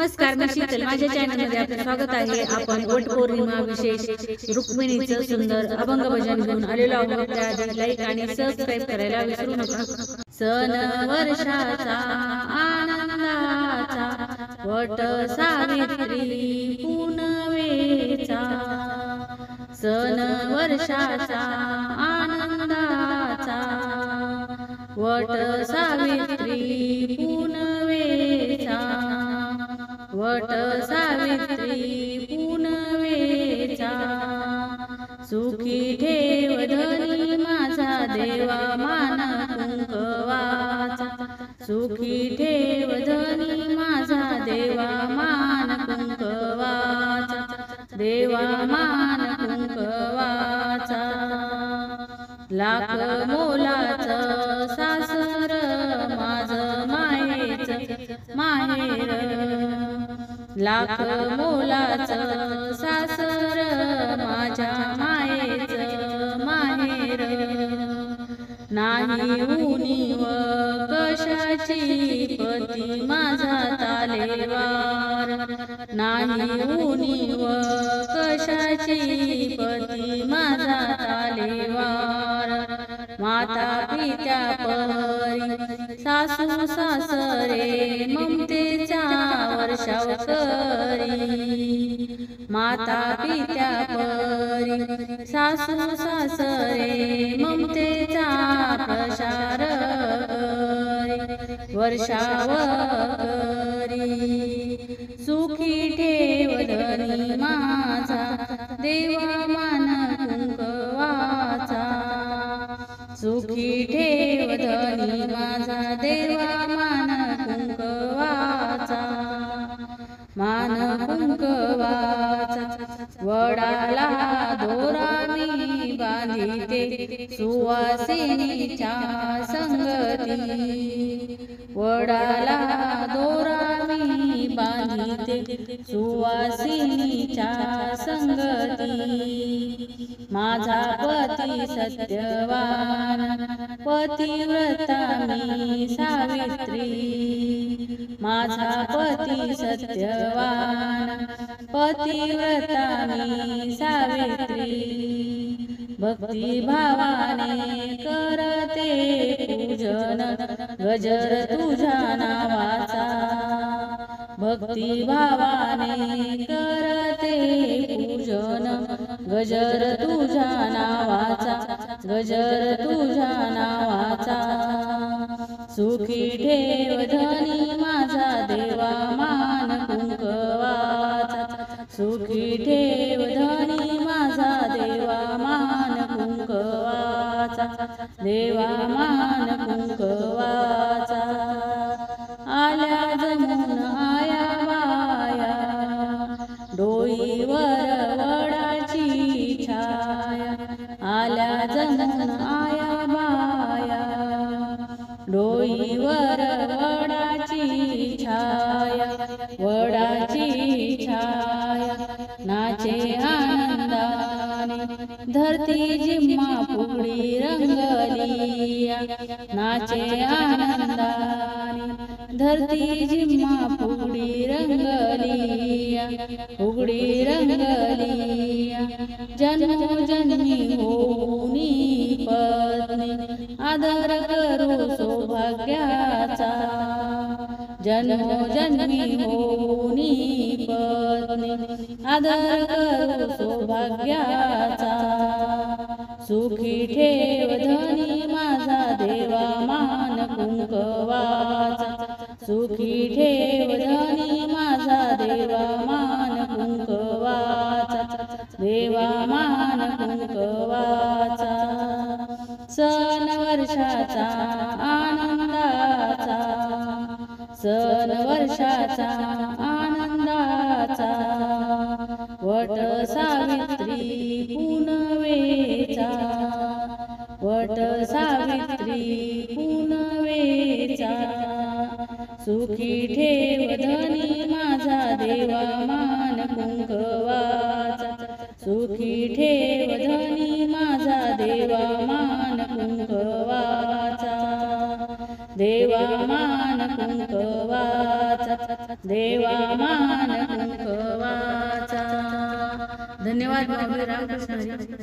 नमस्कार, मी शीतल. माझ्या चॅनलमध्ये आपलं स्वागत आहे. आपण वटपौर्णिमा विशेष रुक्मिणीचं सुंदर अभंग भजन घेऊन आलेलो आहोत. त्याआधी लाईक आणि सबस्क्राईब करायला विसरू नका. सण वर्षाचा आनंदाचा वट सावित्री पुनवेचा, सण वर्षाचा आनंदाचा वट सावित्री पुनवेचा, वट सावित्री पुनवेचा. सुखी ठेव धनी माझा देवा मान कुंकवाचा, सुखी ठेव धनी माझा देवा मान कुंकवाचा, देवा मान कुंकवाचा. लाख मोलाचं सासर माझं माहेरचं माहेर, लाख मोलाचं सासर माझ्या मायेचं माहेर. नाही उणीव कशाची पती माझा तालेवार, नाही उणीव कशाची पती माझा तालेवार. माता पित्या परी सासू सासरे ममतेचा वर्षाव करी, माता पित्या परी सासू सासरे ममतेचा प्रसार करी, वर्षाव करी. सुखी ठेव धनी माझा देवा मान कुंकवाचा, सुखी ठेव धनी माझा देवा मान कुंकवाचा, मान कुंकवाचा. वडाला दोरा मी बांधिते सुवासिनीच्या संगती, वडाला दोरा मी बांधिते सुवासिनीच्या संगती. माझा पती सत्यवान पतिव्रता मी सावित्री, माझा पती सत्यवान पतिव्रता मी सावित्री. भक्ती भावाने करते पूजन गजर तुझ्या नावाचा, भक्ती भावाने करते पूजन गजर तुझ्या नावाचा, गजर तुझ्या नावाचा. सुखी ठेव धनी माझा देवा मान कुंकवाचा, सुखी ठेव धनी माझा देवा मान कुंकवाचा, देवा मान कुंकवाचा. आल्या जमून आया बाया डोईवर वडाची छाया, आल्या जमून आया बाया डोईवर वडाची छाया, वडाची छाया. नाचे आनंदाने धरती जिम्मा फुगडी रंगलिया, नाचे आनंदाने धरती जिम्मा फुगडी रंगलिया, फुगडी रंगलिया. जन्मोजन्मी होऊनी पत्नी आदर करू सौभाग्याचा, जन्मोजन्मी होऊनी पत्नी आदर करू सौभाग्याचा. सुखी ठेव धनी माझा देवा मान कुंकवाचा, सुखी ठेव धनी माझा देवा मान कुंकवाचा, देवा मान कुंकवाचा. सण वर्षाचा आनंदाचा, सण वर्षाचा आनंदाचा वट सावित्री पुनवेचा, वट सावित्री पुनवेचा. सुखी ठेव धनी माझा देवा मान कुंकवाचा, सुखी ठेव धनी माझा देवा मान कुंकवाचा, देवा मान कुंकवाचा. देवा मान कुंकवाचा. धन्यवाद. रामकृष्ण हरी.